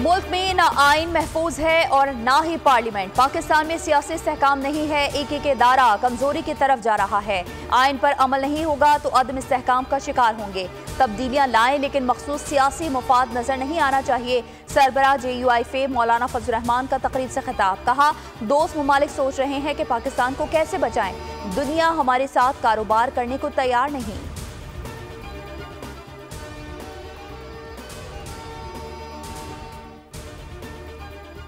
मुल्क में ना आइन महफूज है और ना ही पार्लियामेंट। पाकिस्तान में सियासी इस्तेहकाम नहीं है, एक इदारा कमजोरी की तरफ जा रहा है। आइन पर अमल नहीं होगा तो अदम इस्तेहकाम का शिकार होंगे। तब्दीलियां लाएं लेकिन मखसूस सियासी मुफाद नजर नहीं आना चाहिए। सरबराह JUI मौलाना फजल रहमान का तकरीब से खिताब, कहा दोस्त ममालिक सोच रहे हैं कि पाकिस्तान को कैसे बचाएं, दुनिया हमारे साथ कारोबार करने को तैयार नहीं।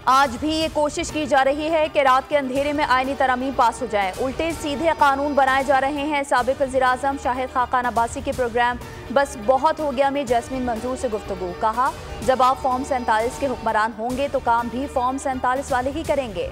आज भी ये कोशिश की जा रही है कि रात के अंधेरे में आईनी तरमीम पास हो जाए, उल्टे सीधे कानून बनाए जा रहे हैं। साबिक वज़ीर-ए-आज़म शाहिद खाकान अब्बासी के प्रोग्राम बस बहुत हो गया में जैस्मीन मंजूर से गुफ्तगू, कहा जब आप फॉर्म 47 के हुक्मरान होंगे तो काम भी फॉर्म 47 वाले ही करेंगे।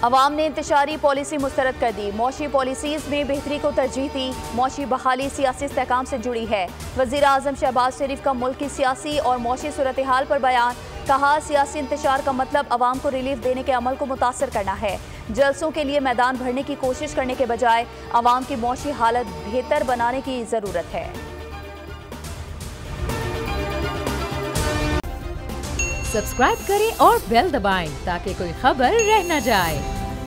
अवाम ने इंतशारी पॉलिसी मुस्तरद कर दी, मौशी पॉलिसीज में बेहतरी को तरजीह दी। मौशी बहाली सियासी इस्तेहकाम से जुड़ी है। वज़ीर-ए-आज़म शहबाज शरीफ का मुल्क की सियासी और मौशी सूरत हाल पर बयान, कहा सियासी इंतशार का मतलब अवाम को रिलीफ देने के अमल को मुतासर करना है। जलसों के लिए मैदान भरने की कोशिश करने के बजाय अवाम की मौशी हालत बेहतर बनाने की जरूरत है। सब्सक्राइब करें और बेल दबाएं ताकि कोई खबर रह न जाए।